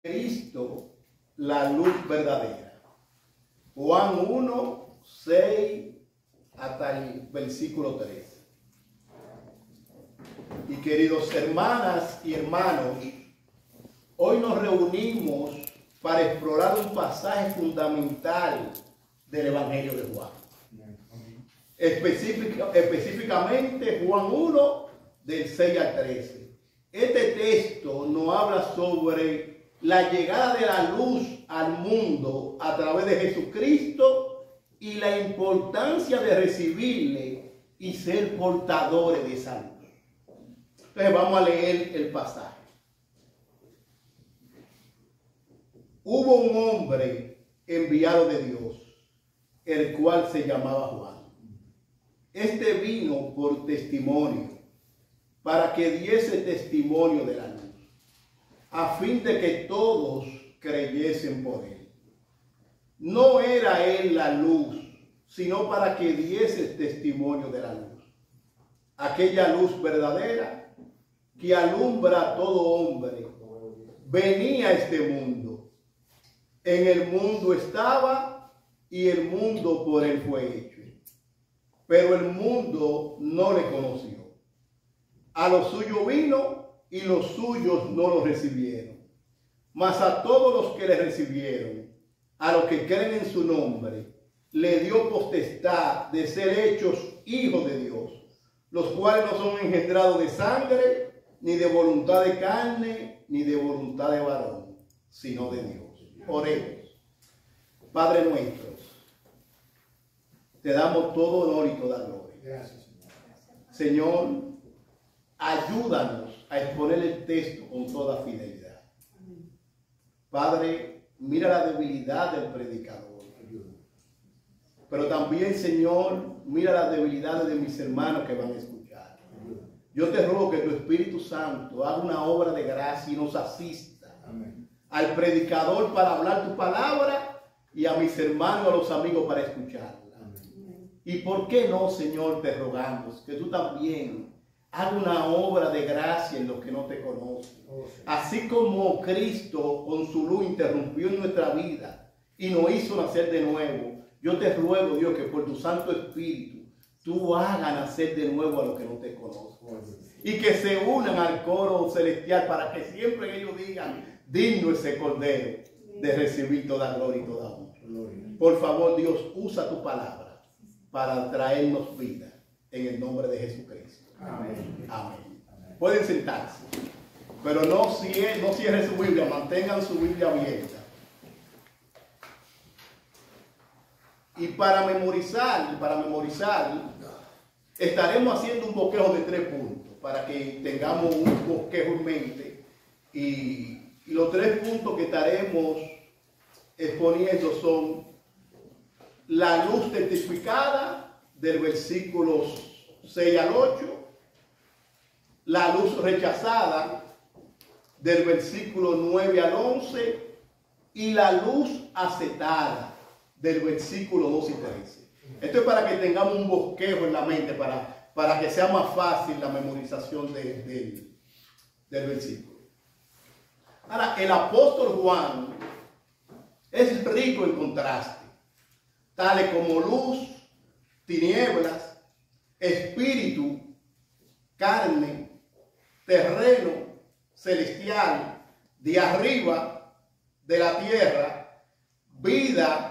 Cristo, la luz verdadera. Juan 1, 6 hasta el versículo 3. Y queridos hermanas y hermanos, hoy nos reunimos para explorar un pasaje fundamental del Evangelio de Juan. Específicamente Juan 1, del 6 al 13. Este texto nos habla sobre la llegada de la luz al mundo a través de Jesucristo y la importancia de recibirle y ser portadores de esa luz. Entonces vamos a leer el pasaje. Hubo un hombre enviado de Dios, el cual se llamaba Juan. Este vino por testimonio, para que diese testimonio de la luz, a fin de que todos creyesen por él. No era él la luz, sino para que diese testimonio de la luz. Aquella luz verdadera que alumbra a todo hombre, venía a este mundo. En el mundo estaba y el mundo por él fue hecho. Pero el mundo no le conoció. A lo suyo vino y los suyos no lo recibieron. Mas a todos los que le recibieron, a los que creen en su nombre, le dio potestad de ser hechos hijos de Dios, los cuales no son engendrados de sangre, ni de voluntad de carne, ni de voluntad de varón, sino de Dios. Oremos. Padre nuestro, te damos todo honor y toda gloria. Gracias, Señor, ayúdanos a exponer el texto con toda fidelidad. Padre, mira la debilidad del predicador. Pero también, Señor, mira las debilidades de mis hermanos que van a escuchar. Yo te ruego que tu Espíritu Santo haga una obra de gracia y nos asista. Amén. Al predicador para hablar tu palabra y a mis hermanos, a los amigos para escucharla. Y por qué no, Señor, te rogamos que tú también hagas una obra de gracia en los que no te conocen. Así como Cristo con su luz interrumpió en nuestra vida y nos hizo nacer de nuevo, yo te ruego, Dios, que por tu Santo Espíritu tú hagas nacer de nuevo a los que no te conocen. Y que se unan al coro celestial para que siempre ellos digan, digno ese Cordero de recibir toda gloria y toda honra. Por favor, Dios, usa tu palabra para traernos vida en el nombre de Jesucristo. Amén. Amén. Pueden sentarse, pero no cierren su Biblia, mantengan su Biblia abierta. Y para memorizar, estaremos haciendo un bosquejo de 3 puntos, para que tengamos un bosquejo en mente. Y los 3 puntos que estaremos exponiendo son la luz testificada del versículo 6 al 8, la luz rechazada del versículo 9 al 11 y la luz aceptada del versículo 2 y 13. Esto es para que tengamos un bosquejo en la mente, para que sea más fácil la memorización del versículo. Ahora, el apóstol Juan es rico en contrastes, tales como luz, tinieblas, espíritu, carne, terreno, celestial, de arriba, de la tierra, vida,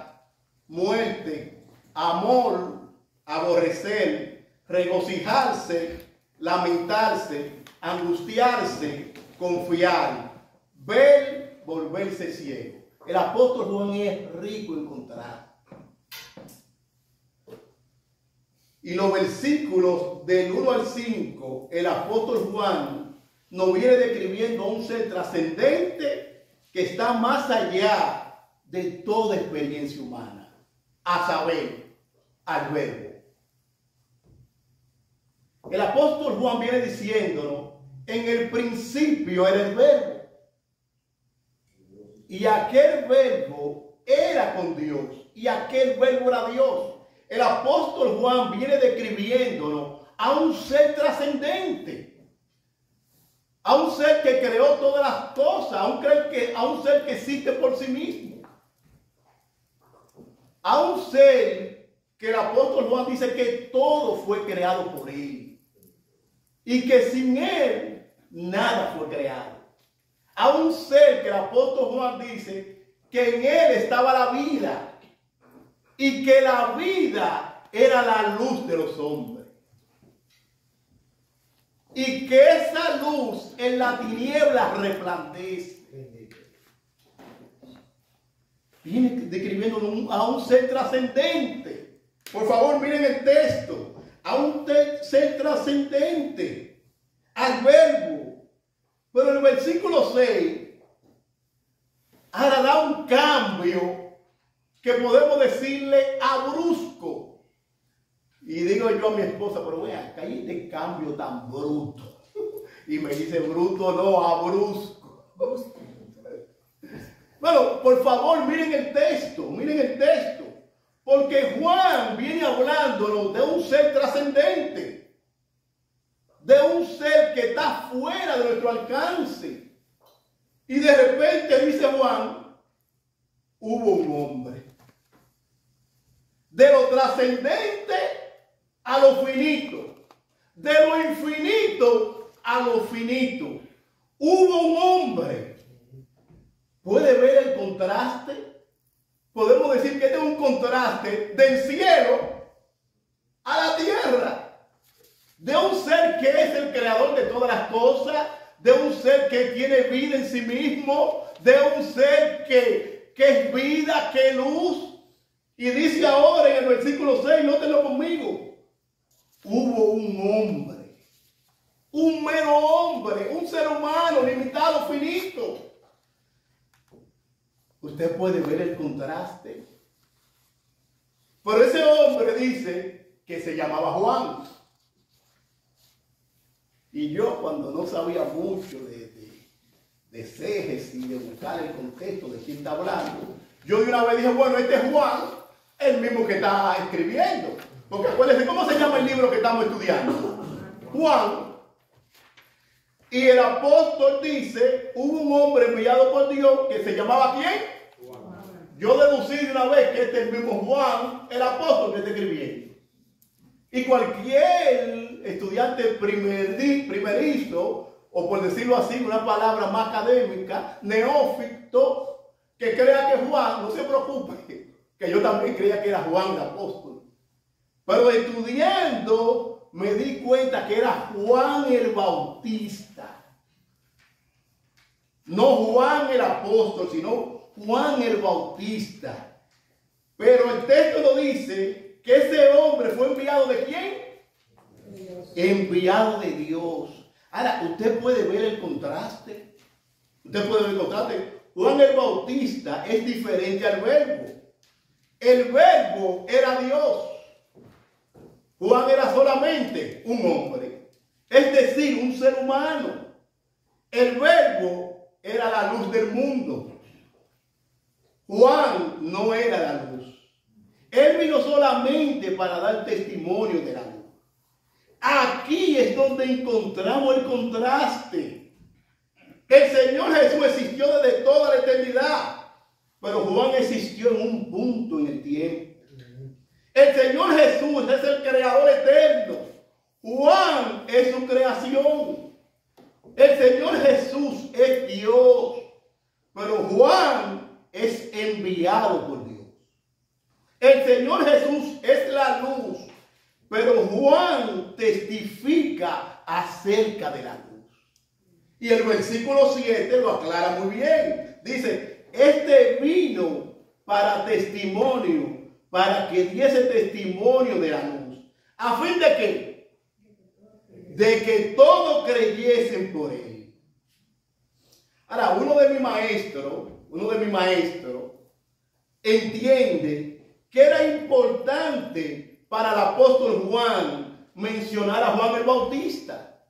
muerte, amor, aborrecer, regocijarse, lamentarse, angustiarse, confiar, ver, volverse ciego. El apóstol Juan es rico en contrastes. Y los versículos del 1 al 5, el apóstol Juan nos viene describiendo a un ser trascendente que está más allá de toda experiencia humana, a saber, al Verbo. El apóstol Juan viene diciéndonos, en el principio era el Verbo, y aquel Verbo era con Dios, y aquel Verbo era Dios. El apóstol Juan viene describiéndonos a un ser trascendente. a un ser que creó todas las cosas, a un ser que existe por sí mismo, a un ser que el apóstol Juan dice que todo fue creado por él y que sin él nada fue creado, a un ser que el apóstol Juan dice que en él estaba la vida y que la vida era la luz de los hombres. Y que esa luz en la tiniebla resplandece. Viene describiendo a un ser trascendente. Por favor, miren el texto. A un ser trascendente. Al verbo. Pero en el versículo 6, ahora da un cambio que podemos decirle abrupto. Y digo yo a mi esposa, pero vea, acá hay este cambio tan bruto. Y me dice, bruto no, abrupto. Bueno, por favor, miren el texto, miren el texto. Porque Juan viene hablándonos de un ser trascendente. De un ser que está fuera de nuestro alcance. Y de repente dice Juan, hubo un hombre. De lo trascendente a lo finito, de lo infinito a lo finito, hubo un hombre. ¿Puede ver el contraste? Podemos decir que este es un contraste del cielo a la tierra, de un ser que es el creador de todas las cosas, de un ser que tiene vida en sí mismo, de un ser que es vida, que es luz. Y dice ahora en el versículo 6, nótenlo conmigo, hubo un hombre, un mero hombre, un ser humano limitado, finito. Usted puede ver el contraste. Pero ese hombre dice que se llamaba Juan. Y yo, cuando no sabía mucho de cejes y de buscar el contexto de quién está hablando, yo de una vez dije, bueno, este es Juan, el mismo que está escribiendo. Porque acuérdense, ¿cómo se llama el libro que estamos estudiando? Juan. Y el apóstol dice, hubo un hombre enviado por Dios que se llamaba ¿quién? Juan. Yo deducí de una vez que este es el mismo Juan, el apóstol que está escribiendo. Y cualquier estudiante primerizo, o por decirlo así, una palabra más académica, neófito, que crea que Juan, no se preocupe, que yo también creía que era Juan el apóstol. Pero estudiando me di cuenta que era Juan el Bautista. No Juan el apóstol, sino Juan el Bautista. Pero el texto lo dice que ese hombre fue enviado ¿de quién? Dios. Enviado de Dios. Ahora, usted puede ver el contraste. Usted puede ver el contraste. Juan el Bautista es diferente al verbo. El verbo era Dios. Juan era solamente un hombre, es decir, un ser humano. El verbo era la luz del mundo. Juan no era la luz. Él vino solamente para dar testimonio de la luz. Aquí es donde encontramos el contraste. El Señor Jesús existió desde toda la eternidad, pero Juan existió en un punto en el tiempo. El Señor Jesús es el creador eterno. Juan es su creación. El Señor Jesús es Dios. Pero Juan es enviado por Dios. El Señor Jesús es la luz. Pero Juan testifica acerca de la luz. Y el versículo 7 lo aclara muy bien. Dice, este vino para testimonio, para que diese testimonio de la luz. ¿A fin de qué? De que todos creyesen por él. Ahora, uno de mis maestros entiende que era importante para el apóstol Juan mencionar a Juan el Bautista.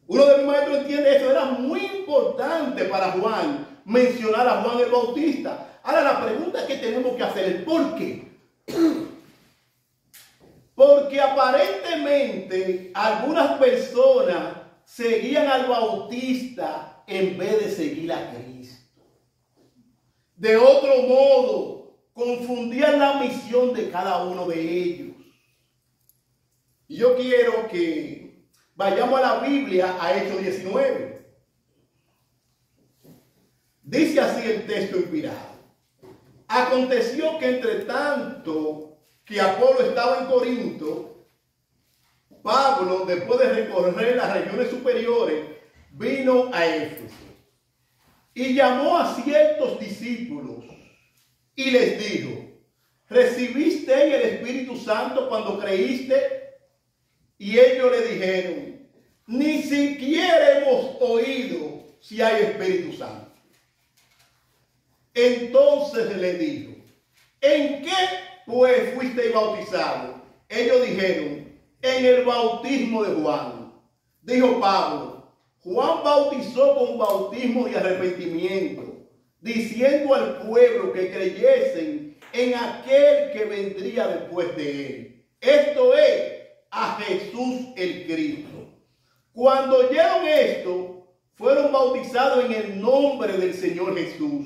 Uno de mis maestros entiende eso, era muy importante para Juan mencionar a Juan el Bautista. Ahora la pregunta que tenemos que hacer es ¿por qué? Porque aparentemente algunas personas seguían al Bautista en vez de seguir a Cristo. De otro modo, confundían la misión de cada uno de ellos. Y yo quiero que vayamos a la Biblia, a Hechos 19. Dice así el texto inspirado. Aconteció que entre tanto que Apolo estaba en Corinto, Pablo, después de recorrer las regiones superiores, vino a Éfeso y llamó a ciertos discípulos y les dijo: ¿recibisteis el Espíritu Santo cuando creíste? Y ellos le dijeron: ni siquiera hemos oído si hay Espíritu Santo. Entonces le dijo: ¿en qué pues fuisteis bautizados? Ellos dijeron: en el bautismo de Juan. Dijo Pablo: Juan bautizó con bautismo de arrepentimiento, diciendo al pueblo que creyesen en aquel que vendría después de él, esto es, a Jesús el Cristo. Cuando oyeron esto, fueron bautizados en el nombre del Señor Jesús.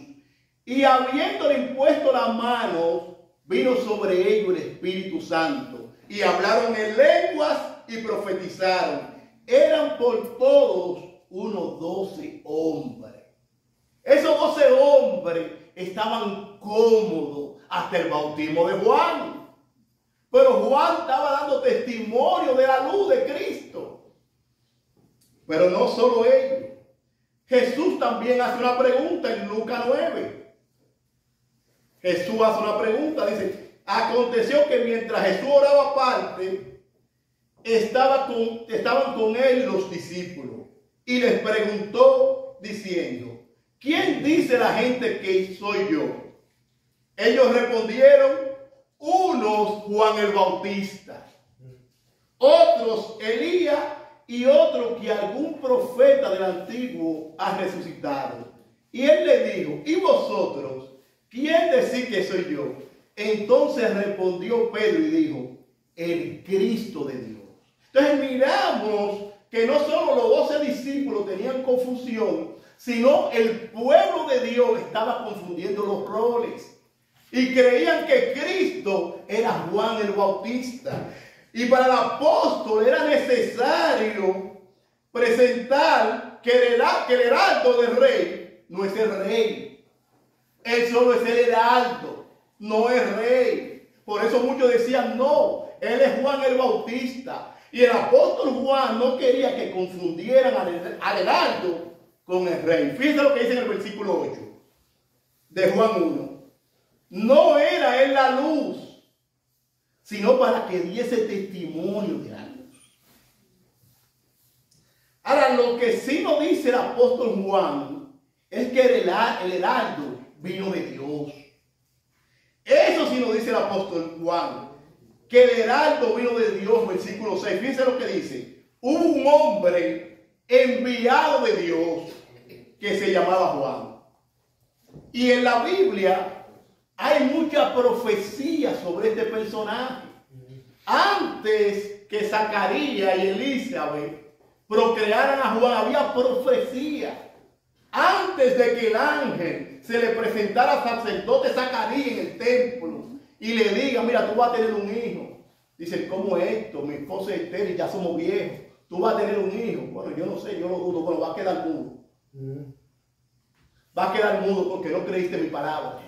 Y habiéndole impuesto la mano, vino sobre ellos el Espíritu Santo. Y hablaron en lenguas y profetizaron. Eran por todos unos 12 hombres. Esos 12 hombres estaban cómodos hasta el bautismo de Juan. Pero Juan estaba dando testimonio de la luz de Cristo. Pero no solo ellos. Jesús también hace una pregunta en Lucas 9. Jesús hace una pregunta, dice: aconteció que mientras Jesús oraba aparte, estaban con él los discípulos, y les preguntó diciendo: ¿quién dice la gente que soy yo? Ellos respondieron: unos Juan el Bautista, otros Elías, y otros que algún profeta del antiguo ha resucitado. Y él le dijo: ¿y vosotros? ¿Quién decís que soy yo? Entonces respondió Pedro y dijo: el Cristo de Dios. Entonces miramos que no solo los 12 discípulos tenían confusión, sino el pueblo de Dios estaba confundiendo los roles. Y creían que Cristo era Juan el Bautista. Y para el apóstol era necesario presentar que el heraldo del rey no es el rey. Él solo es el heraldo, no es rey. Por eso muchos decían: no, él es Juan el Bautista. Y el apóstol Juan no quería que confundieran al heraldo con el rey. Fíjense lo que dice en el versículo 8 de Juan 1. No era él la luz, sino para que diese testimonio de la luz. Ahora, lo que sí nos dice el apóstol Juan es que el heraldo vino de Dios. Eso sí nos dice el apóstol Juan, que el heraldo vino de Dios, versículo 6. Fíjense lo que dice: hubo un hombre enviado de Dios que se llamaba Juan. Y en la Biblia hay mucha profecía sobre este personaje. Antes que Zacarías y Elizabeth procrearan a Juan, había profecía. Antes de que el ángel se le presentara al sacerdote Zacarías en el templo y le diga: mira, tú vas a tener un hijo. Dice: ¿cómo es esto? Mi esposa es estéril, ya somos viejos. Tú vas a tener un hijo. Bueno, yo no sé, yo lo dudo. Bueno, va a quedar mudo. Va a quedar mudo porque no creíste mi palabra.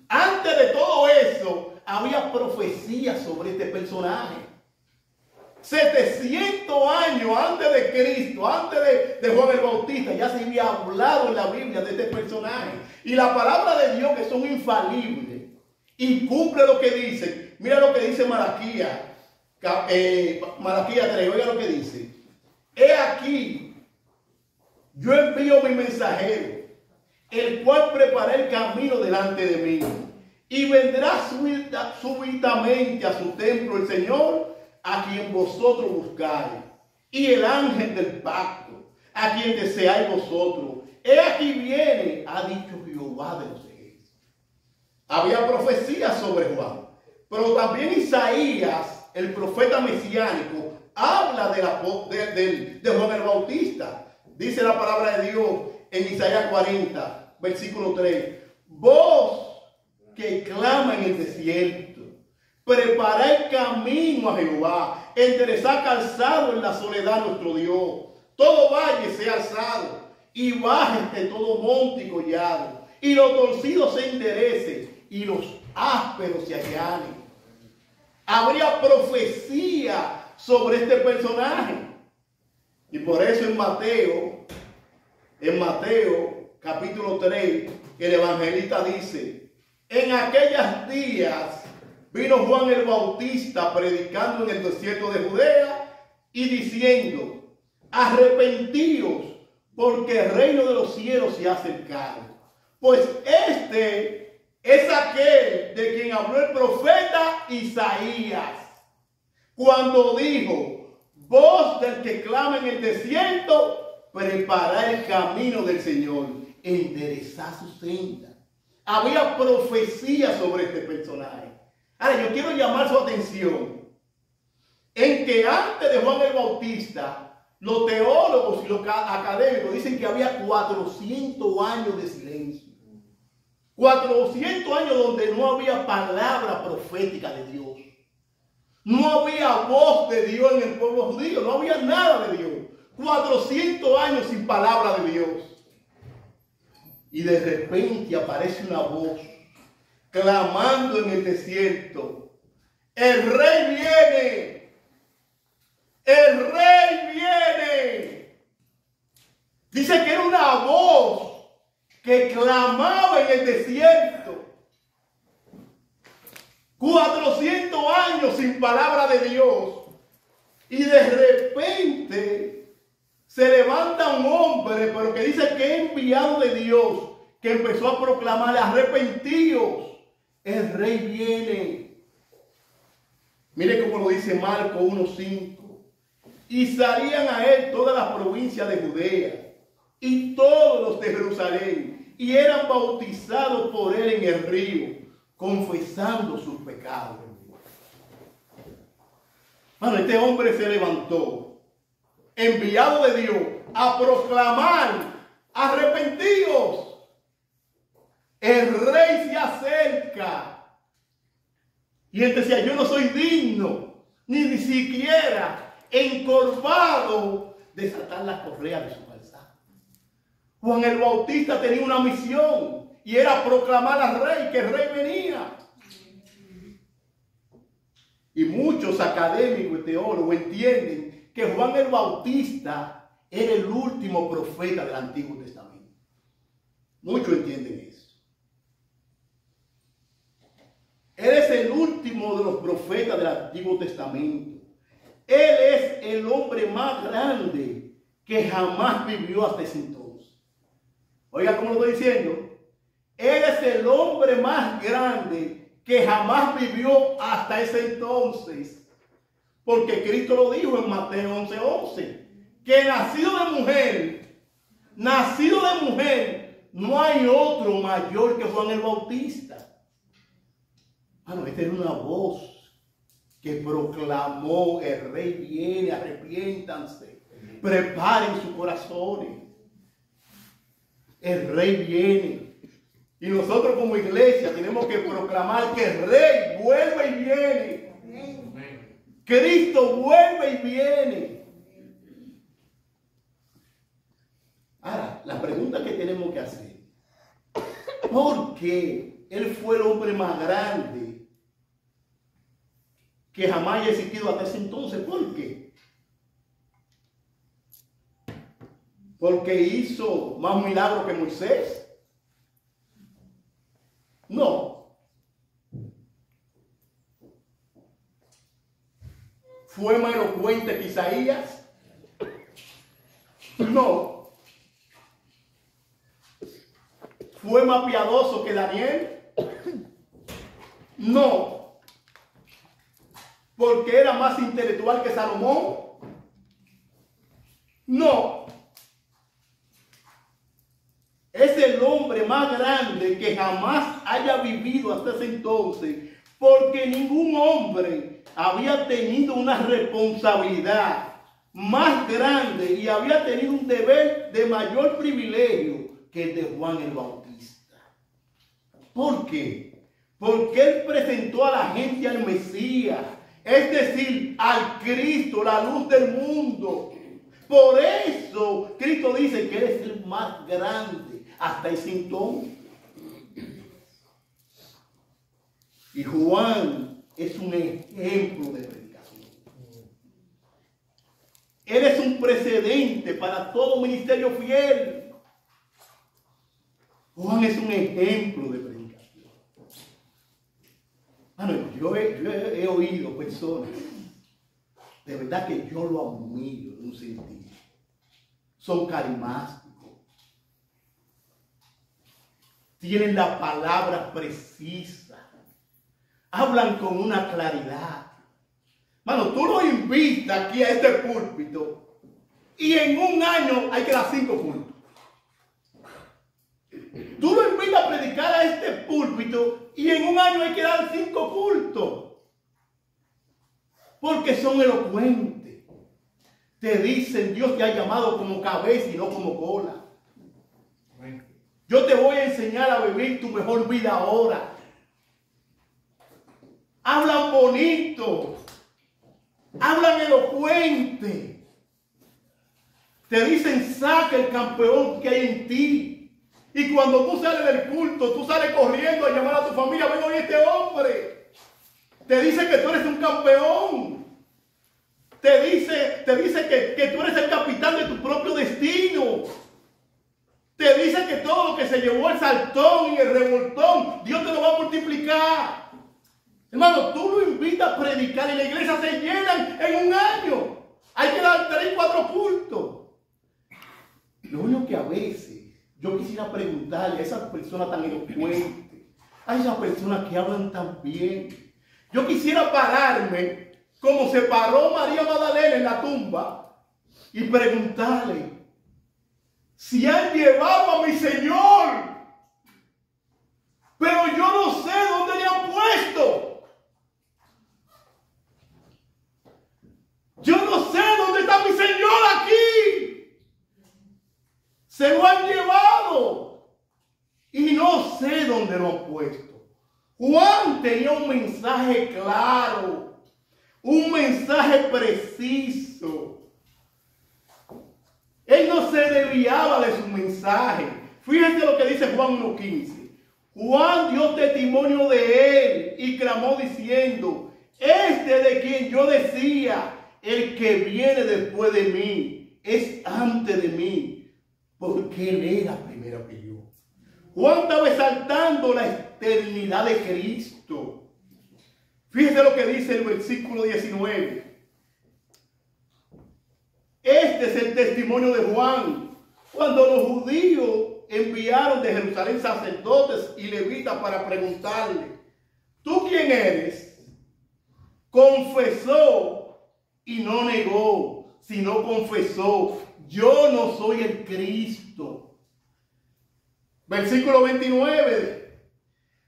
Antes de todo eso, había profecía sobre este personaje. 700 años antes de Cristo, antes de Juan el Bautista, ya se había hablado en la Biblia de este personaje. Y la palabra de Dios, que son infalibles y cumple lo que dice. Mira lo que dice Malaquías, Malaquías 3, oiga lo que dice: he aquí, yo envío mi mensajero, el cual prepara el camino delante de mí, y vendrá súbitamente a su templo el Señor, a quien vosotros buscáis, y el ángel del pacto, a quien deseáis vosotros. He aquí viene, ha dicho Jehová de los ejércitos. Había profecía sobre Juan, pero también Isaías, el profeta mesiánico, habla de Juan el Bautista. Dice la palabra de Dios en Isaías 40, versículo 3. Voz que clama en el desierto, preparad el camino a Jehová, enderezad calzado en la soledad nuestro Dios. Todo valle sea alzado, y bájese todo monte y collado, y los torcidos se enderecen, y los ásperos se allanen. Habría profecía sobre este personaje. Y por eso en Mateo capítulo 3, el evangelista dice: en aquellos días vino Juan el Bautista predicando en el desierto de Judea y diciendo: arrepentíos, porque el reino de los cielos se ha acercado. Pues este es aquel de quien habló el profeta Isaías, cuando dijo: voz del que clama en el desierto, preparad el camino del Señor, enderezad su senda. Había profecía sobre este personaje. Ahora, yo quiero llamar su atención en que antes de Juan el Bautista, los teólogos y los académicos dicen que había 400 años de silencio. 400 años donde no había palabra profética de Dios. No había voz de Dios en el pueblo judío. No había nada de Dios. 400 años sin palabra de Dios. Y de repente aparece una voz clamando en el desierto: el rey viene. El rey viene. Dice que era una voz que clamaba en el desierto. 400 años sin palabra de Dios. Y de repente se levanta un hombre, pero que dice que es enviado de Dios, que empezó a proclamar: arrepentíos, el rey viene. Mire cómo lo dice Marcos 1:5. Y salían a él todas las provincias de Judea y todos los de Jerusalén, y eran bautizados por él en el río, confesando sus pecados. Bueno, este hombre se levantó, enviado de Dios, a proclamar: arrepentíos, el rey se acerca. Y él decía: yo no soy digno, ni siquiera encorvado, desatar la correa de su calzado. Juan el Bautista tenía una misión, y era proclamar al rey, que el rey venía. Y muchos académicos y teólogos entienden que Juan el Bautista era el último profeta del Antiguo Testamento. Muchos entienden eso. Él es el último de los profetas del Antiguo Testamento. Él es el hombre más grande que jamás vivió hasta ese entonces. Oiga, ¿cómo lo estoy diciendo? Él es el hombre más grande que jamás vivió hasta ese entonces. Porque Cristo lo dijo en Mateo 11:11. Que nacido de mujer, no hay otro mayor que Juan el Bautista. Bueno, esta era una voz que proclamó: el rey viene, arrepiéntanse, preparen sus corazones. El rey viene. Y nosotros como iglesia tenemos que proclamar que el rey vuelve y viene. Cristo vuelve y viene. Ahora, la pregunta que tenemos que hacer: ¿por qué él fue el hombre más grande que jamás haya existido hasta ese entonces? ¿Por qué? ¿Porque hizo más milagros que Moisés? No. ¿Fue más elocuente que Isaías? No. ¿Fue más piadoso que Daniel? No. ¿Porque era más intelectual que Salomón? No. Es el hombre más grande que jamás haya vivido hasta ese entonces, porque ningún hombre había tenido una responsabilidad más grande y había tenido un deber de mayor privilegio que el de Juan el Bautista. ¿Por qué? Porque él presentó a la gente al Mesías, es decir, al Cristo, la luz del mundo. Por eso Cristo dice que él es el más grande hasta ese entonces. Y Juan es un ejemplo de predicación. Él es un precedente para todo ministerio fiel. Juan es un ejemplo de predicación. Yo he oído personas, de verdad que yo lo admiro en un sentido. Son carismáticos. Tienen la palabra precisa. Hablan con una claridad. Mano, tú lo invitas aquí a este púlpito y en un año hay que dar 5 cultos. Tú lo invitas a predicar a este púlpito y en un año hay que dar 5 cultos. Porque son elocuentes. Te dicen, Dios te ha llamado como cabeza y no como cola. Yo te voy a enseñar a vivir tu mejor vida ahora. Hablan bonito. Hablan elocuente. Te dicen, saca el campeón que hay en ti. Y cuando tú sales del culto, tú sales corriendo a llamar a tu familia. Ven hoy este hombre. Te dice que tú eres un campeón. Te dice que tú eres el capitán de tu propio destino. Te dice que todo lo que se llevó el saltón y el revoltón, Dios te lo va a multiplicar. Hermano, tú lo invitas a predicar y la iglesia se llena en un año. Hay que dar 3 y 4 cultos. Lo único que a veces yo quisiera preguntarle a esas personas tan elocuentes, a esas personas que hablan tan bien, yo quisiera pararme como se paró María Magdalena en la tumba y preguntarle si han llevado a mi Señor, pero yo no sé dónde le han puesto. Yo no sé dónde está mi Señor aquí. Se lo han llevado y no sé dónde lo han puesto. Juan tenía un mensaje claro, un mensaje preciso. Él no se desviaba de su mensaje. Fíjense lo que dice Juan 1:15. Juan dio testimonio de él y clamó diciendo, este de quien yo decía, el que viene después de mí, es antes de mí, porque él era primero que yo. Juan estaba exaltando la eternidad de Cristo. Fíjense lo que dice el versículo 19. Este es el testimonio de Juan. Cuando los judíos enviaron de Jerusalén sacerdotes y levitas para preguntarle, ¿tú quién eres? Confesó y no negó, sino confesó, yo no soy el Cristo. Versículo 29.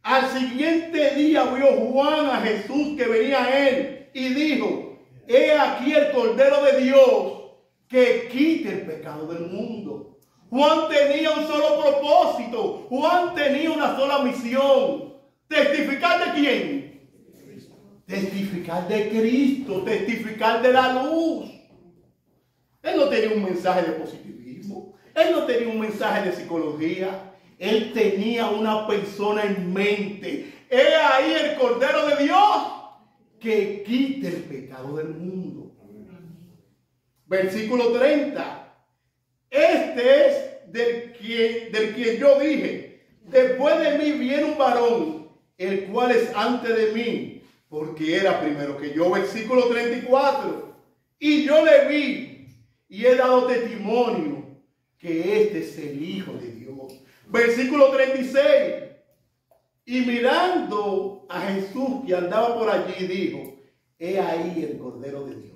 Al siguiente día vio Juan a Jesús que venía a él y dijo, he aquí el Cordero de Dios que quite el pecado del mundo. Juan tenía un solo propósito. Juan tenía una sola misión. ¿Testificar de quién? Testificar de Cristo, testificar de la luz. Él no tenía un mensaje de positivismo. Él no tenía un mensaje de psicología. Él tenía una persona en mente. He ahí el Cordero de Dios que quite el pecado del mundo. Versículo 30. Este es del quien yo dije, después de mí viene un varón, el cual es antes de mí, porque era primero que yo. Versículo 34. Y yo le vi y he dado testimonio que este es el Hijo de Dios. Versículo 36. Y mirando a Jesús que andaba por allí, dijo, he ahí el Cordero de Dios.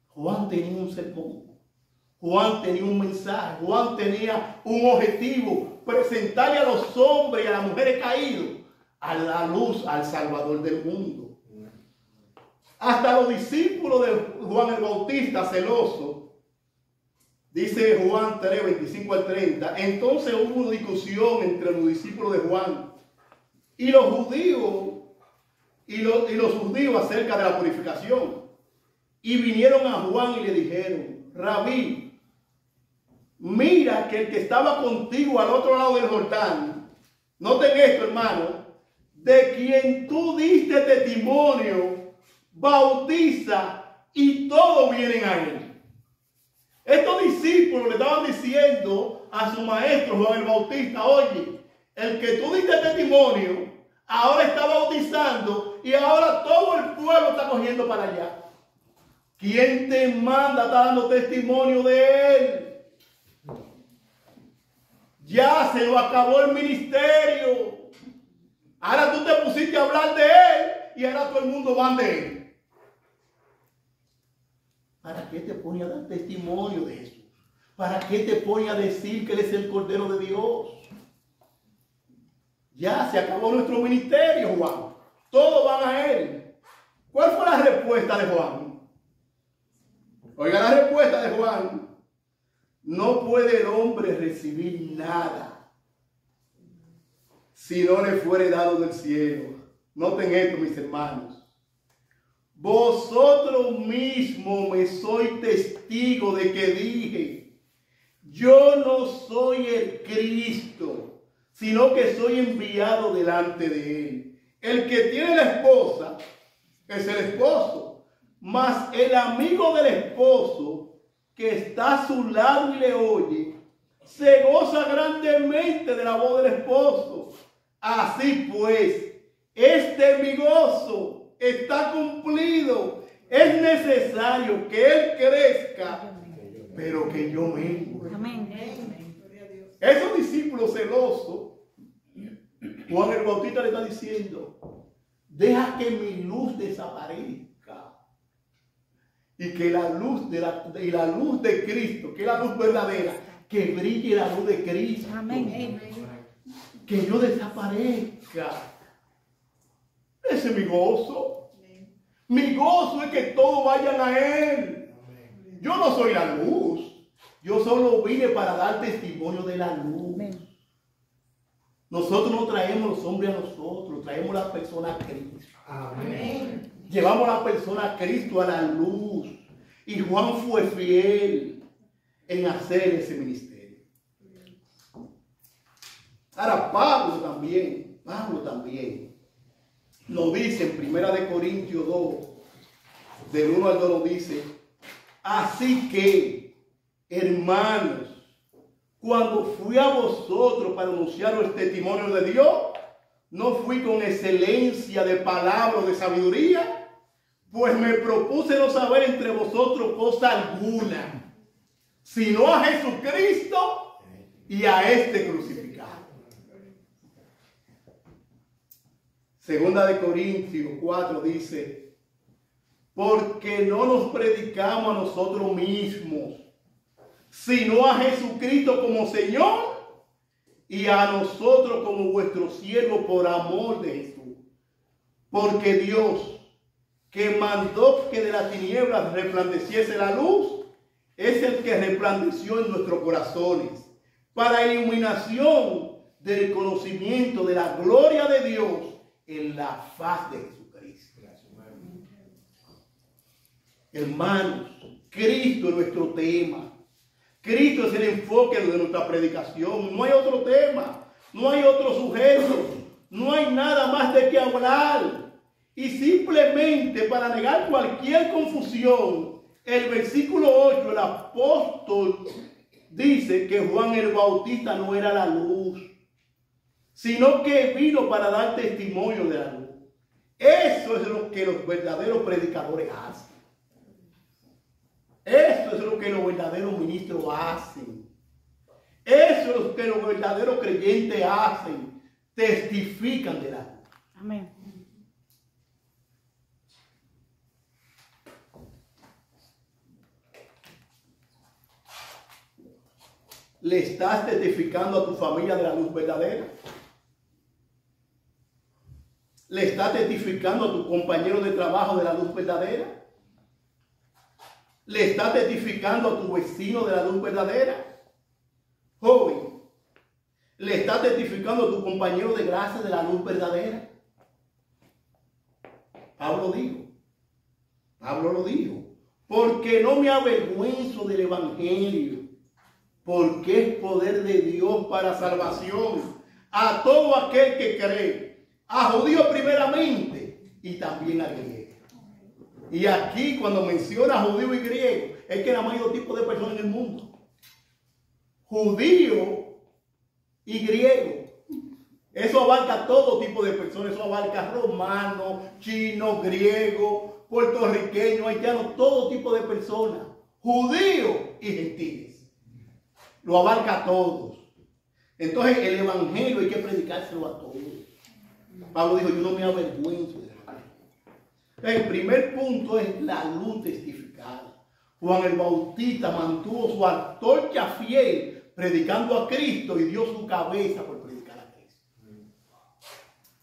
Juan tenía un sermón. Juan tenía un mensaje. Juan tenía un objetivo. Presentarle a los hombres y a las mujeres caídos a la luz, al Salvador del mundo. hasta los discípulos de Juan el Bautista, celosos, dice Juan 3, 25 al 30, entonces hubo una discusión entre los discípulos de Juan y los judíos, los judíos acerca de la purificación. Y vinieron a Juan y le dijeron, Rabí, mira que el que estaba contigo al otro lado del Jordán, noten esto, hermano, de quien tú diste testimonio, bautiza y todos vienen a él. Estos discípulos le estaban diciendo a su maestro Juan el Bautista, oye, el que tú diste testimonio, ahora está bautizando y ahora todo el pueblo está cogiendo para allá. ¿Quién te manda? Está dando testimonio de él. Ya se lo acabó el ministerio. Ahora tú te pusiste a hablar de él y ahora todo el mundo va de él. ¿Para qué te pone a dar testimonio de eso? ¿Para qué te pone a decir que él es el Cordero de Dios? Ya se acabó nuestro ministerio, Juan. Todos van a él. ¿Cuál fue la respuesta de Juan? Oiga la respuesta de Juan. No puede el hombre recibir nada si no le fuere dado del cielo. Noten esto, mis hermanos. Vosotros mismos me sois testigo de que dije, yo no soy el Cristo, sino que soy enviado delante de él. El que tiene la esposa es el esposo. Mas el amigo del esposo que está a su lado y le oye, se goza grandemente de la voz del esposo. Así pues, mi gozo está cumplido. Es necesario que él crezca, pero que yo mengue. Esos discípulos celosos, Juan el Bautista le está diciendo, deja que mi luz desaparezca. Y que la luz de Cristo, que es la luz verdadera, que brille la luz de Cristo. Amén. Que yo desaparezca. Ese es mi gozo. Mi gozo es que todos vayan a Él. Yo no soy la luz. Yo solo vine para dar testimonio de la luz. Nosotros no traemos los hombres a nosotros, traemos las personas a Cristo. Amén. Llevamos a la persona a Cristo a la luz. Y Juan fue fiel en hacer ese ministerio. Ahora Pablo también nos dice en 1 Corintios 2, del 1 al 2 nos dice, así que, hermanos, cuando fui a vosotros para anunciar el testimonio de Dios, no fui con excelencia de palabras de sabiduría, pues me propuse no saber entre vosotros cosa alguna, sino a Jesucristo y a este crucificado. Segunda de Corintios 4 dice, porque no nos predicamos a nosotros mismos, sino a Jesucristo como Señor y a nosotros como vuestro siervo por amor de Jesús. Porque Dios, que mandó que de las tinieblas resplandeciese la luz, es el que resplandeció en nuestros corazones para iluminación del conocimiento de la gloria de Dios en la faz de Jesucristo. Hermanos, Cristo es nuestro tema. Cristo es el enfoque de nuestra predicación. No hay otro tema, no hay otro sujeto, no hay nada más de qué hablar. Y simplemente para negar cualquier confusión, el versículo 8, el apóstol dice que Juan el Bautista no era la luz, sino que vino para dar testimonio de la luz. Eso es lo que los verdaderos predicadores hacen. Eso es lo que los verdaderos ministros hacen. Eso es lo que los verdaderos creyentes hacen. Testifican de la luz. Amén. ¿Le estás testificando a tu familia de la luz verdadera? ¿Le está testificando a tu compañero de trabajo de la luz verdadera? ¿Le está testificando a tu vecino de la luz verdadera? Joven, ¿le está testificando a tu compañero de gracia de la luz verdadera? Pablo lo dijo, porque no me avergüenzo del evangelio, porque es poder de Dios para salvación a todo aquel que cree, a judíos primeramente y también a griego. Y aquí cuando menciona judío y griego, es que nada más hay dos tipos de personas en el mundo: judío y griego. Eso abarca todo tipo de personas, eso abarca romanos, chinos, griegos, puertorriqueños, haitianos, todo tipo de personas, judíos y gentiles. Lo abarca a todos. Entonces el evangelio hay que predicárselo a todos. Pablo dijo, yo no me avergüenzo del evangelio. El primer punto es la luz testificada. Juan el Bautista mantuvo su antorcha fiel predicando a Cristo y dio su cabeza por predicar a Cristo.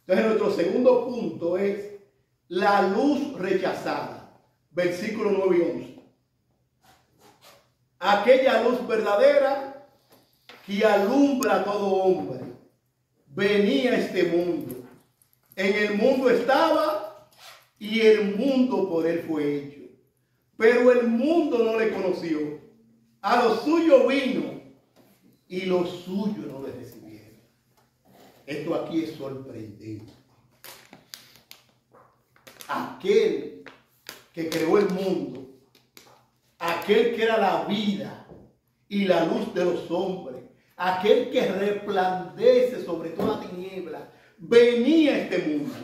Entonces nuestro segundo punto es la luz rechazada. Versículos 9 y 11. Aquella luz verdadera que alumbra a todo hombre venía a este mundo. En el mundo estaba y el mundo por él fue hecho. Pero el mundo no le conoció. A lo suyo vino y los suyos no le recibieron. Esto aquí es sorprendente. Aquel que creó el mundo, aquel que era la vida y la luz de los hombres, aquel que resplandece sobre toda tiniebla, venía a este mundo.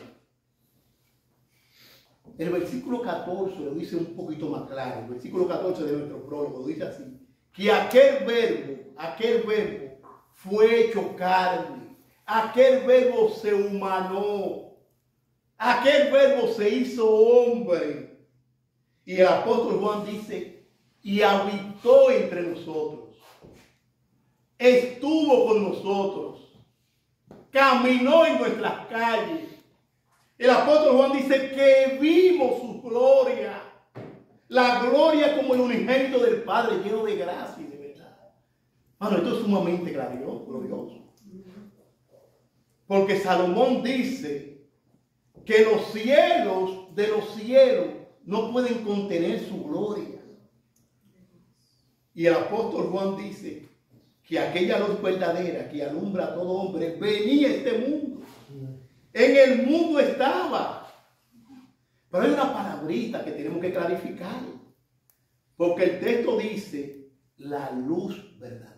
El versículo 14 lo dice un poquito más claro. El versículo 14 de nuestro prólogo lo dice así: que aquel verbo fue hecho carne, aquel verbo se humanó, aquel verbo se hizo hombre. Y el apóstol Juan dice, y habitó entre nosotros, estuvo con nosotros, caminó en nuestras calles. El apóstol Juan dice que vimos su gloria, la gloria como el unigénito del Padre, lleno de gracia y de verdad. Bueno, esto es sumamente glorioso. Porque Salomón dice que los cielos de los cielos no pueden contener su gloria. Y el apóstol Juan dice que aquella luz verdadera que alumbra a todo hombre venía a este mundo. En el mundo estaba. Pero hay una palabrita que tenemos que clarificar. Porque el texto dice la luz verdadera.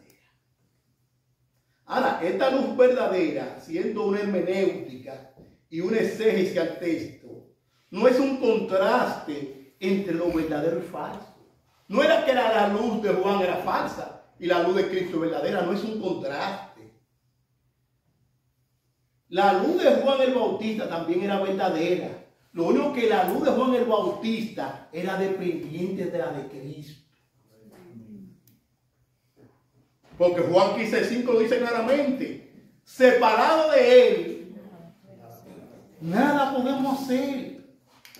Ahora, esta luz verdadera, siendo una hermenéutica y una exégesis al texto, no es un contraste entre lo verdadero y falso. No era que la luz de Juan era falsa y la luz de Cristo verdadera, no es un contraste. La luz de Juan el Bautista también era verdadera. Lo único que la luz de Juan el Bautista era dependiente de la de Cristo. Porque Juan 15:5 lo dice claramente: separado de él, nada podemos hacer.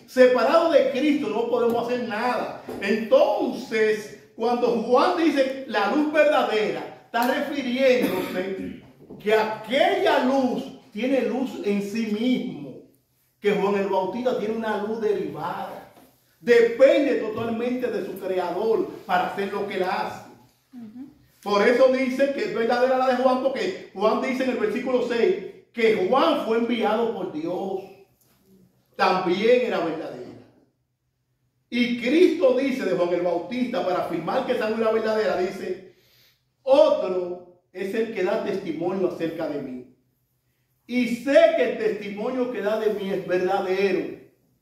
Separado de Cristo no podemos hacer nada. Entonces, cuando Juan dice la luz verdadera, está refiriéndose que aquella luz tiene luz en sí mismo, que Juan el Bautista tiene una luz derivada. Depende totalmente de su creador para hacer lo que él hace. Por eso dice que es verdadera la de Juan, porque Juan dice en el versículo 6 que Juan fue enviado por Dios. También era verdadera. Y Cristo dice de Juan el Bautista, para afirmar que esa luz era verdadera, dice: otro es el que da testimonio acerca de mí. Y sé que el testimonio que da de mí es verdadero.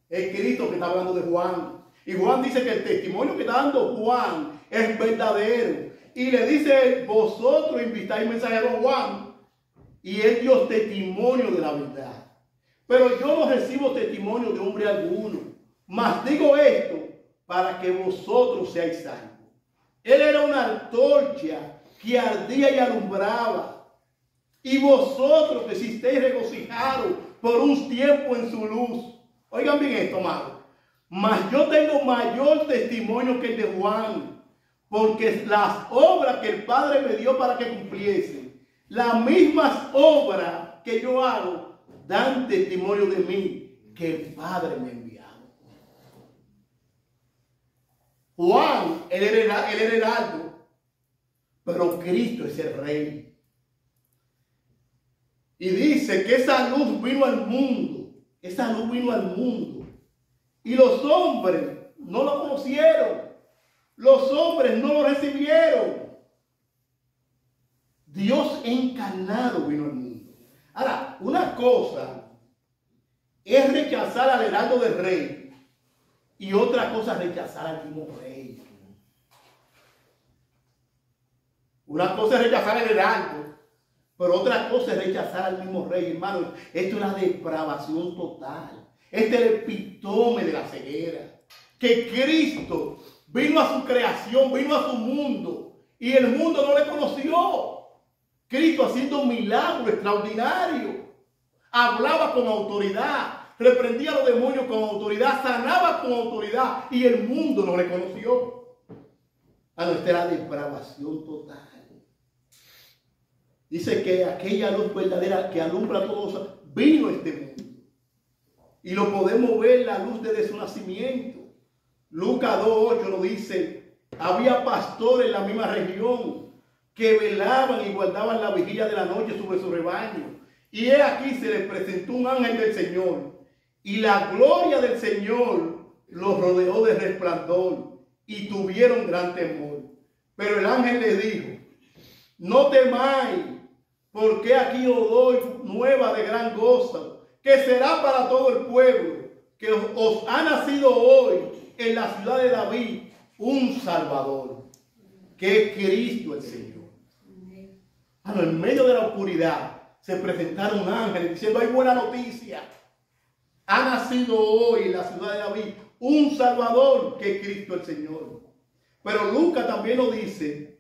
Es Cristo que está hablando de Juan. Y Juan dice que el testimonio que está dando Juan es verdadero. Y le dice: vosotros invitáis mensajero a Juan, y él dio testimonio de la verdad. Pero yo no recibo testimonio de hombre alguno, mas digo esto para que vosotros seáis salvos. Él era una antorcha que ardía y alumbraba. Y vosotros que si estéis regocijados por un tiempo en su luz. Oigan bien esto, amado. Mas yo tengo mayor testimonio que el de Juan, porque las obras que el Padre me dio para que cumpliese, las mismas obras que yo hago, dan testimonio de mí, que el Padre me ha enviado. Juan, él era el heraldo, pero Cristo es el rey. Y dice que esa luz vino al mundo, esa luz vino al mundo. Y los hombres no lo conocieron, los hombres no lo recibieron. Dios encarnado vino al mundo. Ahora, una cosa es rechazar al heraldo del rey y otra cosa es rechazar al mismo rey. Una cosa es rechazar al heraldo, pero otra cosa es rechazar al mismo rey, hermano. Esto es una depravación total. Este es el epítome de la ceguera. Que Cristo vino a su creación, vino a su mundo, y el mundo no le conoció. Cristo haciendo un milagro extraordinario. Hablaba con autoridad, reprendía a los demonios con autoridad, sanaba con autoridad, y el mundo no le conoció. Esta era la depravación total. Dice que aquella luz verdadera que alumbra todo vino a este mundo. Y lo podemos ver la luz desde su nacimiento. Lucas 2:8 lo dice. Había pastores en la misma región que velaban y guardaban la vigilia de la noche sobre su rebaño. Y he aquí se les presentó un ángel del Señor. Y la gloria del Señor los rodeó de resplandor. Y tuvieron gran temor. Pero el ángel les dijo: no temáis, porque aquí os doy nueva de gran gozo, que será para todo el pueblo, que os ha nacido hoy en la ciudad de David un Salvador, que es Cristo el Señor. En medio de la oscuridad se presentaron ángeles diciendo: hay buena noticia, ha nacido hoy en la ciudad de David un Salvador, que es Cristo el Señor. Pero Lucas también nos dice: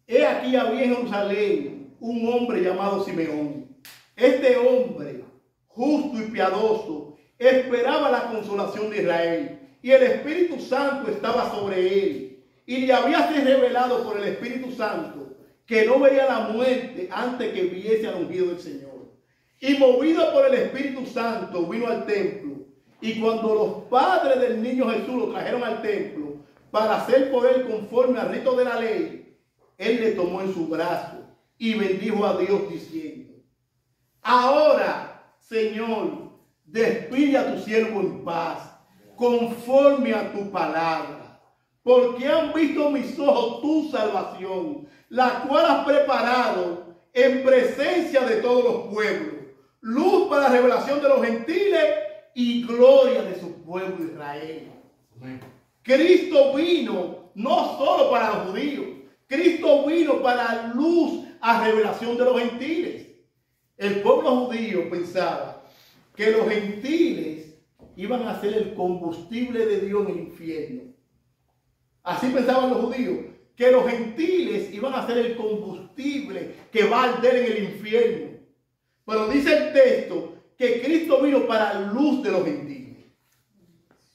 he aquí había en Jerusalén un hombre llamado Simeón. Este hombre, justo y piadoso, esperaba la consolación de Israel, y el Espíritu Santo estaba sobre él, y le había sido revelado por el Espíritu Santo que no vería la muerte antes que viese al ungido del Señor. Y movido por el Espíritu Santo vino al templo, y cuando los padres del niño Jesús lo trajeron al templo para hacer por él conforme al rito de la ley, él le tomó en su brazo y bendijo a Dios diciendo: ahora, Señor, despide a tu siervo en paz, conforme a tu palabra, porque han visto mis ojos tu salvación, la cual has preparado en presencia de todos los pueblos, luz para la revelación de los gentiles y gloria de su pueblo Israel. Amén. Cristo vino no solo para los judíos, Cristo vino para luz a revelación de los gentiles. El pueblo judío pensaba que los gentiles iban a ser el combustible de Dios en el infierno. Así pensaban los judíos, que los gentiles iban a ser el combustible que va a arder en el infierno. Pero dice el texto que Cristo vino para la luz de los gentiles.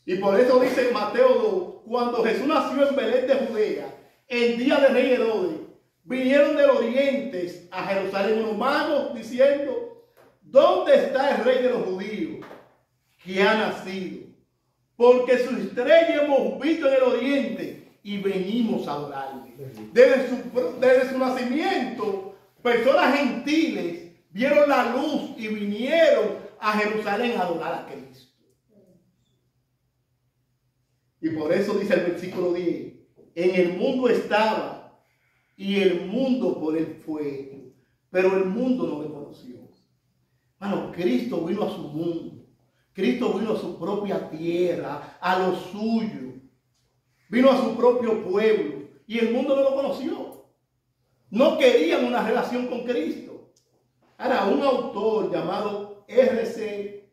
Y por eso dice en Mateo 2, cuando Jesús nació en Belén de Judea, el día del rey Herodes, vinieron del oriente a Jerusalén unos magos diciendo: ¿dónde está el rey de los judíos que ha nacido? Porque su estrella hemos visto en el oriente y venimos a adorarle. Desde su nacimiento, personas gentiles vieron la luz y vinieron a Jerusalén a adorar a Cristo. Y por eso dice el versículo 10: en el mundo estaba, y el mundo por él fue, pero el mundo no le conoció. Hermano, Cristo vino a su mundo. Cristo vino a su propia tierra, a lo suyo. Vino a su propio pueblo, y el mundo no lo conoció. No querían una relación con Cristo. Ahora, un autor llamado R.C.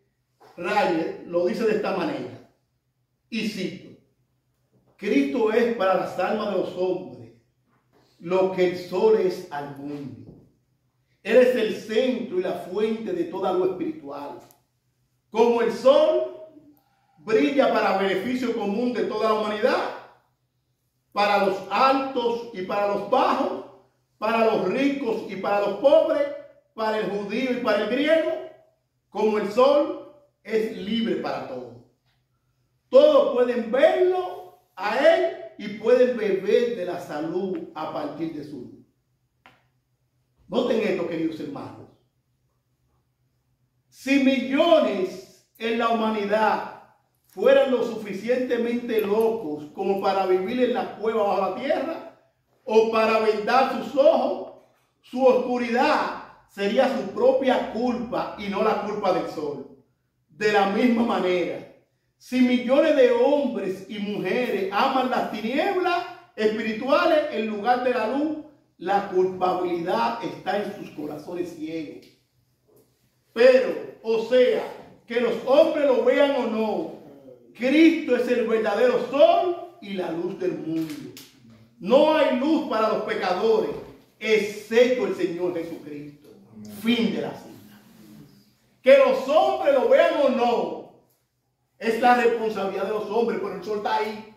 Ryer lo dice de esta manera, y cito: Cristo es para las almas de los hombres lo que el sol es al mundo. Él es el centro y la fuente de toda lo espiritual. Como el sol brilla para beneficio común de toda la humanidad, para los altos y para los bajos, para los ricos y para los pobres, para el judío y para el griego, como el sol es libre para todos. Todos pueden verlo a él y pueden beber de la salud a partir de su luz. Noten esto, queridos hermanos. Si millones en la humanidad fueran lo suficientemente locos como para vivir en la cueva bajo la tierra o para vendar sus ojos, su oscuridad sería su propia culpa y no la culpa del sol. De la misma manera, si millones de hombres y mujeres aman las tinieblas espirituales en lugar de la luz, la culpabilidad está en sus corazones ciegos. Pero, o sea, que los hombres lo vean o no, Cristo es el verdadero sol y la luz del mundo. No hay luz para los pecadores, excepto el Señor Jesucristo. Fin de la cita. Que los hombres lo vean o no, es la responsabilidad de los hombres, pero el sol está ahí.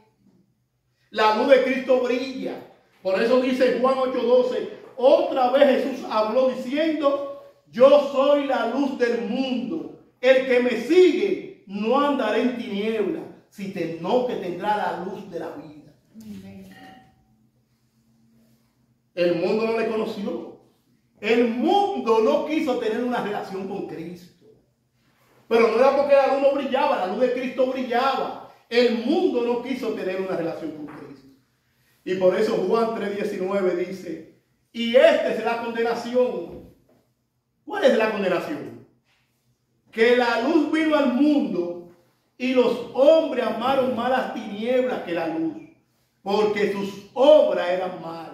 La luz de Cristo brilla. Por eso dice Juan 8:12, otra vez Jesús habló diciendo, yo soy la luz del mundo. El que me sigue no andará en tinieblas, sino que tendrá la luz de la vida. El mundo no le conoció. El mundo no quiso tener una relación con Cristo. Pero no era porque la luz no brillaba, la luz de Cristo brillaba. El mundo no quiso tener una relación con Cristo. Y por eso Juan 3:19 dice, y esta es la condenación. ¿Cuál es la condenación? Que la luz vino al mundo y los hombres amaron más las tinieblas que la luz, porque sus obras eran malas.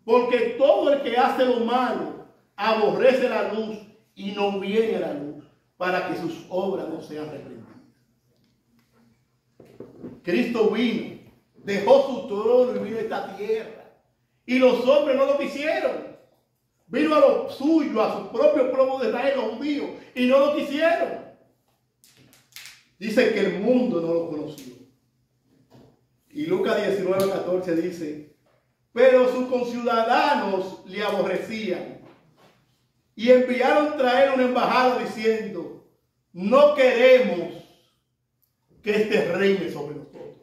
Porque todo el que hace lo malo aborrece la luz y no viene a la luz, para que sus obras no sean reprendidas. Cristo vino, dejó su trono y vino a esta tierra. Y los hombres no lo quisieron. Vino a lo suyo, a su propio pueblo de Israel, los judíos, y no lo quisieron. Dice que el mundo no lo conoció. Y Lucas 19:14 dice, pero sus conciudadanos le aborrecían y enviaron traer una embajada diciendo, no queremos que este reine sobre nosotros.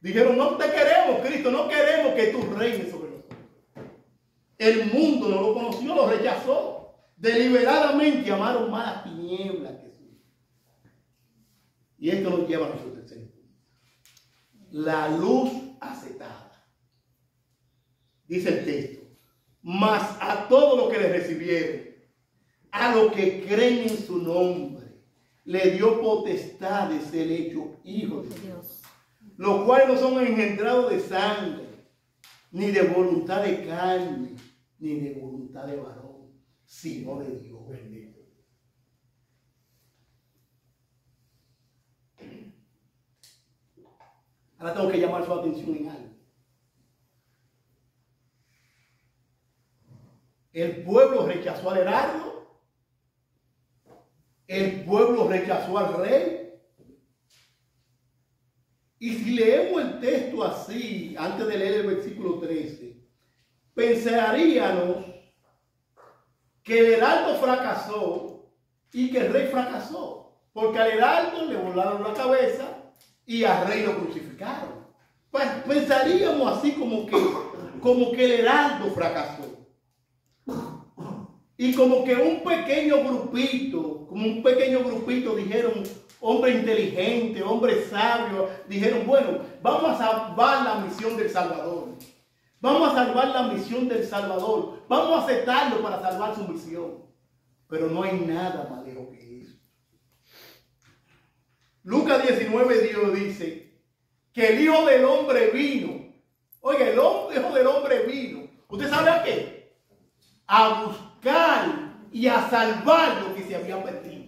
Dijeron, no te queremos, Cristo, no queremos que tú reines sobre nosotros. El mundo no lo conoció, lo rechazó. Deliberadamente amaron más las tinieblas que su luz. Y esto nos lleva a nuestro tercer punto. La luz aceptada. Dice el texto, mas a todos los que le recibieron, a los que creen en su nombre, le dio potestad de ser hecho hijos de Dios, los cuales no son engendrados de sangre, ni de voluntad de carne, ni de voluntad de varón, sino de Dios. Bendito. Ahora tengo que llamar su atención en algo. El pueblo rechazó al heraldo. El pueblo rechazó al rey. Y si leemos el texto así, antes de leer el versículo 13, pensaríamos que el heraldo fracasó y que el rey fracasó. Porque al heraldo le volaron la cabeza y al rey lo crucificaron. Pues pensaríamos así como que el heraldo fracasó. Y como que un pequeño grupito dijeron, hombre inteligente, hombre sabio, dijeron, bueno, vamos a salvar la misión del Salvador. Vamos a salvar la misión del Salvador. Vamos a aceptarlo para salvar su misión. Pero no hay nada más lejos que eso. Lucas 19 dice que el Hijo del Hombre vino. Oiga, el Hijo del Hombre vino. ¿Usted sabe a qué? A buscar y a salvar lo que se había perdido.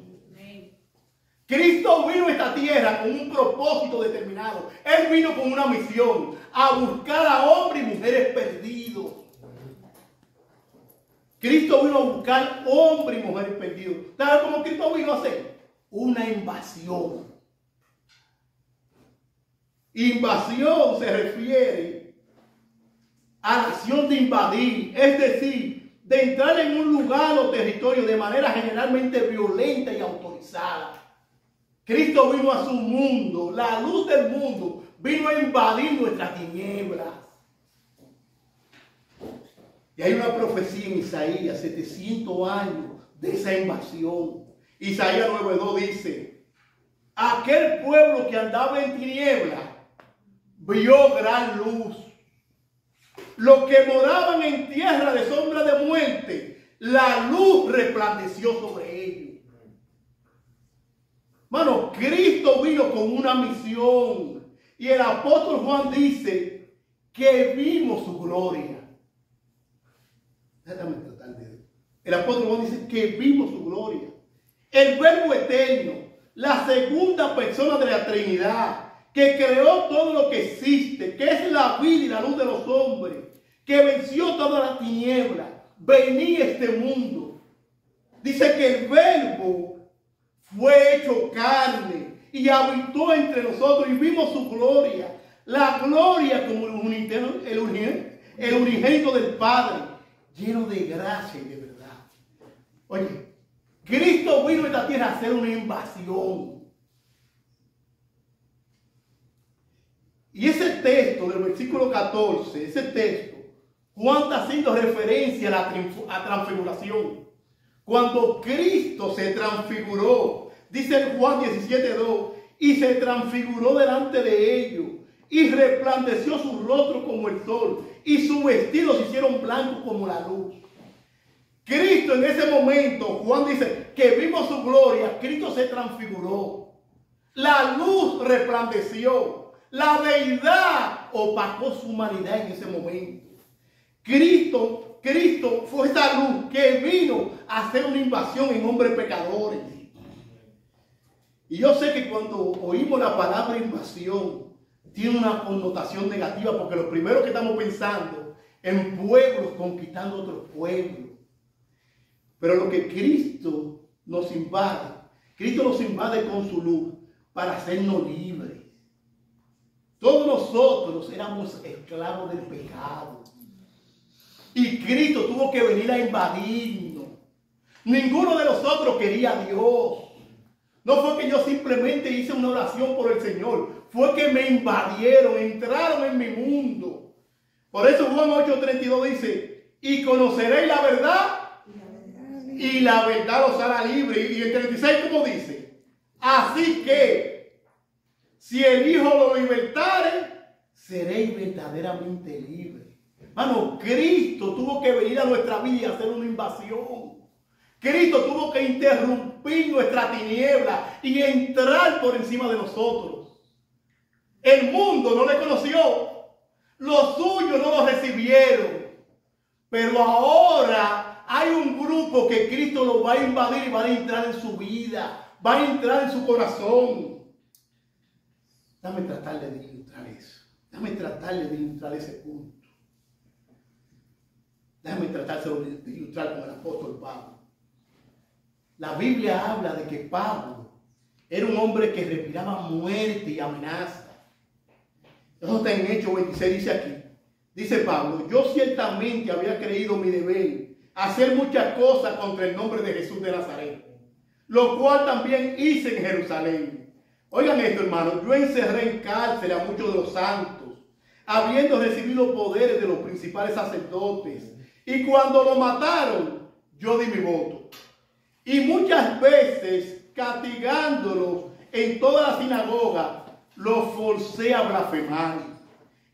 Cristo vino a esta tierra con un propósito determinado. Él vino con una misión, a buscar a hombres y mujeres perdidos. Cristo vino a buscar hombres y mujeres perdidos. ¿Sabes cómo Cristo vino a hacer? Una invasión. Invasión se refiere a la acción de invadir, es decir, de entrar en un lugar o territorio de manera generalmente violenta y autorizada. Cristo vino a su mundo, la luz del mundo, vino a invadir nuestras tinieblas. Y hay una profecía en Isaías, 700 años de esa invasión. Isaías 9:2 dice, aquel pueblo que andaba en tinieblas vio gran luz. Los que moraban en tierra de sombra de muerte, la luz resplandeció sobre ellos. Hermano, Cristo vino con una misión. Y el apóstol Juan dice que vimos su gloria. El apóstol Juan dice que vimos su gloria. El Verbo eterno, la segunda persona de la Trinidad, que creó todo lo que existe, que es la vida y la luz de los hombres, que venció toda la tiniebla, venía a este mundo. Dice que el Verbo fue hecho carne y habitó entre nosotros y vimos su gloria. La gloria como el unigénito del Padre, lleno de gracia y de verdad. Oye, Cristo vino a esta tierra a hacer una invasión. Y ese texto del versículo 14, ese texto, Juan está haciendo referencia a la transfiguración. Cuando Cristo se transfiguró, dice Juan 17:2, y se transfiguró delante de ellos, y resplandeció su rostro como el sol, y sus vestidos se hicieron blancos como la luz. Cristo en ese momento, Juan dice que vimos su gloria, Cristo se transfiguró. La luz resplandeció. La deidad opacó su humanidad en ese momento. Cristo fue esa luz que vino a hacer una invasión en hombres pecadores. Y yo sé que cuando oímos la palabra invasión, tiene una connotación negativa, porque lo primero que estamos pensando en pueblos conquistando otros pueblos. Pero lo que Cristo nos invade con su luz para hacernos libres. Todos nosotros éramos esclavos del pecado. Y Cristo tuvo que venir a invadirnos. Ninguno de nosotros quería a Dios. No fue que yo simplemente hice una oración por el Señor. Fue que me invadieron, entraron en mi mundo. Por eso Juan 8:32 dice, y conoceréis la verdad, y la verdad los hará libre. Y el 36, ¿cómo dice? Así que, si el Hijo lo libertare, seréis verdaderamente libres. Hermano, Cristo tuvo que venir a nuestra vida y hacer una invasión. Cristo tuvo que interrumpir nuestra tiniebla y entrar por encima de nosotros. El mundo no le conoció. Los suyos no lo recibieron. Pero ahora hay un grupo que Cristo lo va a invadir y va a entrar en su vida. Va a entrar en su corazón. Dame tratar de ilustrar eso. Dame tratar de ilustrar ese punto. Déjame tratar de ilustrar con el apóstol Pablo. La Biblia habla de que Pablo era un hombre que respiraba muerte y amenaza. Eso está en Hechos 26, dice aquí. Dice Pablo, yo ciertamente había creído mi deber hacer muchas cosas contra el nombre de Jesús de Nazaret, lo cual también hice en Jerusalén. Oigan esto, hermanos, yo encerré en cárcel a muchos de los santos, habiendo recibido poderes de los principales sacerdotes, y cuando lo mataron, yo di mi voto. Y muchas veces, castigándolos en toda la sinagoga, los forcé a blasfemar.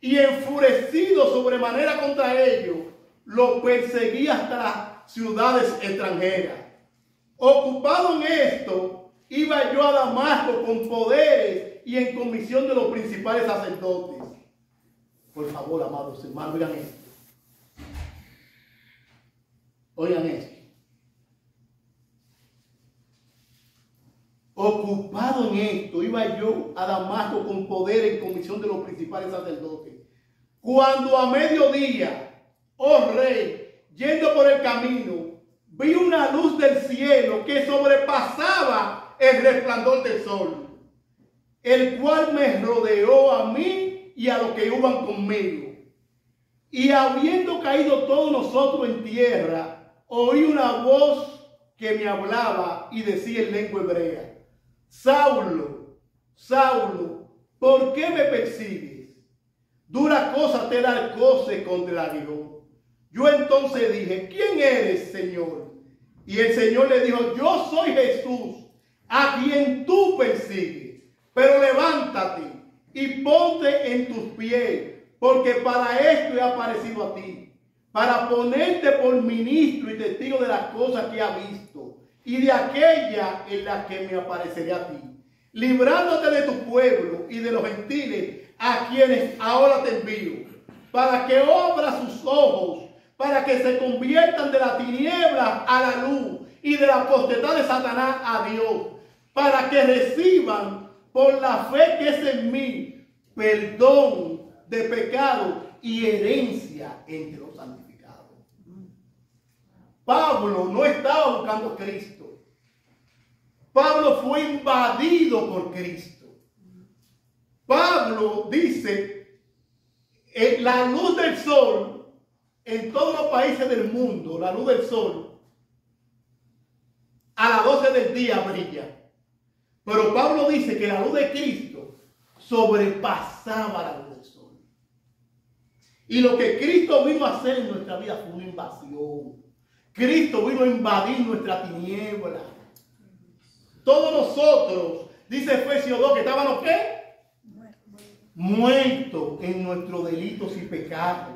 Y enfurecido sobremanera contra ellos, los perseguí hasta las ciudades extranjeras. Ocupado en esto, iba yo a Damasco con poderes y en comisión de los principales sacerdotes. Por favor, amados hermanos, oigan esto. Oigan esto. Ocupado en esto, iba yo a Damasco con poder en comisión de los principales sacerdotes. Cuando a mediodía, oh rey, yendo por el camino, vi una luz del cielo que sobrepasaba el resplandor del sol, el cual me rodeó a mí y a los que iban conmigo. Y habiendo caído todos nosotros en tierra, oí una voz que me hablaba y decía en lengua hebrea: Saulo, Saulo, ¿por qué me persigues? Dura cosa te da el coce contra el aguijón. Yo entonces dije: ¿quién eres, Señor? Y el Señor le dijo: yo soy Jesús, a quien tú persigues. Pero levántate y ponte en tus pies, porque para esto he aparecido a ti, para ponerte por ministro y testigo de las cosas que has visto y de aquella en la que me apareceré a ti, librándote de tu pueblo y de los gentiles a quienes ahora te envío, para que obra sus ojos, para que se conviertan de la tiniebla a la luz y de la potestad de Satanás a Dios, para que reciban por la fe que es en mí perdón de pecado y herencia entre los santificados. Pablo no estaba buscando a Cristo. Pablo fue invadido por Cristo. Pablo dice: la luz del sol en todos los países del mundo, la luz del sol a las 12 del día brilla. Pero Pablo dice que la luz de Cristo sobrepasaba la luz del sol. Y lo que Cristo vino a hacer en nuestra vida fue una invasión. Cristo vino a invadir nuestra tiniebla. Todos nosotros, dice Efesios 2, que estábamos ¿qué? Muertos en nuestros delitos y pecados.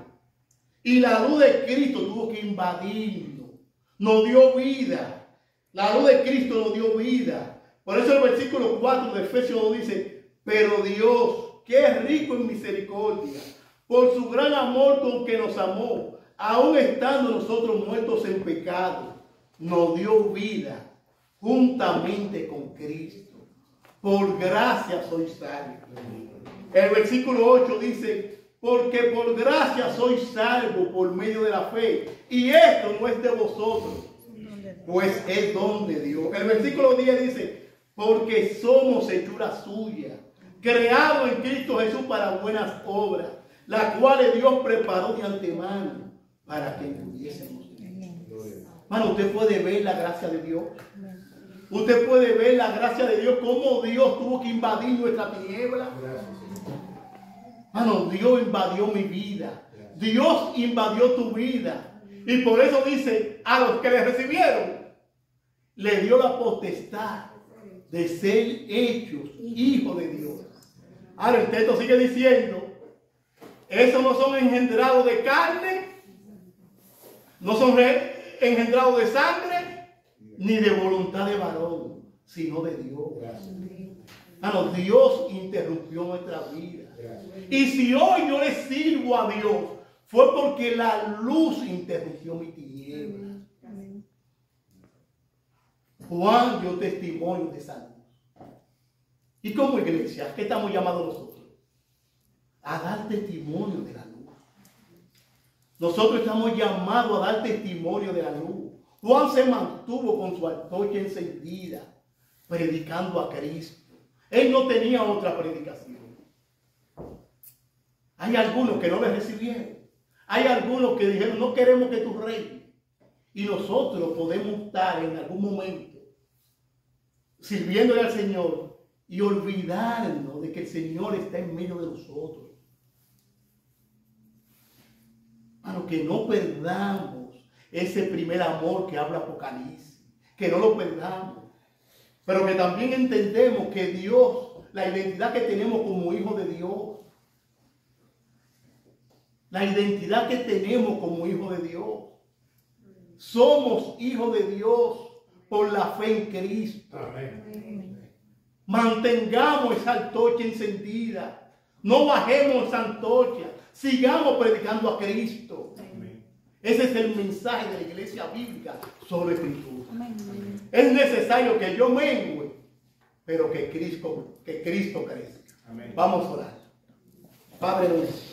Y la luz de Cristo tuvo que invadirnos. Nos dio vida. La luz de Cristo nos dio vida. Por eso el versículo 4 de Efesios 2 dice: pero Dios, que es rico en misericordia, por su gran amor con que nos amó, aun estando nosotros muertos en pecado, nos dio vida juntamente con Cristo. Por gracia sois salvos. El versículo 8 dice: porque por gracia sois salvos por medio de la fe, y esto no es de vosotros, pues es don de Dios. El versículo 10 dice: porque somos hechura suya, creados en Cristo Jesús para buenas obras, las cuales Dios preparó de antemano para que pudiésemos. Hermano, usted puede ver la gracia de Dios. Usted puede ver la gracia de Dios, cómo Dios tuvo que invadir nuestra tiniebla. Hermano, Dios invadió mi vida. Dios invadió tu vida. Y por eso dice: a los que le recibieron, le dio la potestad de ser hechos hijos de Dios. Ahora el texto sigue diciendo: esos no son engendrados de carne, no son engendrados de sangre, ni de voluntad de varón, sino de Dios. Hermano, Dios interrumpió nuestra vida. Y si hoy yo le sirvo a Dios, fue porque la luz interrumpió mi tiniebla. Juan dio testimonio de esa luz. Y como iglesia, ¿qué estamos llamados nosotros? A dar testimonio de la luz. Nosotros estamos llamados a dar testimonio de la luz. Juan se mantuvo con su antorcha encendida, predicando a Cristo. Él no tenía otra predicación. Hay algunos que no le recibieron. Hay algunos que dijeron: no queremos que tú reines. Y nosotros podemos estar en algún momento sirviéndole al Señor y olvidarnos de que el Señor está en medio de nosotros. Para que no perdamos ese primer amor que habla Apocalipsis, que no lo perdamos, pero que también entendemos que Dios, la identidad que tenemos como hijos de Dios, la identidad que tenemos como hijos de Dios, somos hijos de Dios por la fe en Cristo. Amén. Mantengamos esa antorcha encendida. No bajemos esa antorcha. Sigamos predicando a Cristo. Amén. Ese es el mensaje de la iglesia bíblica sobre Escritura. Amén. Es necesario que yo mengue, pero que Cristo crezca. Amén. Vamos a orar. Padre nuestro,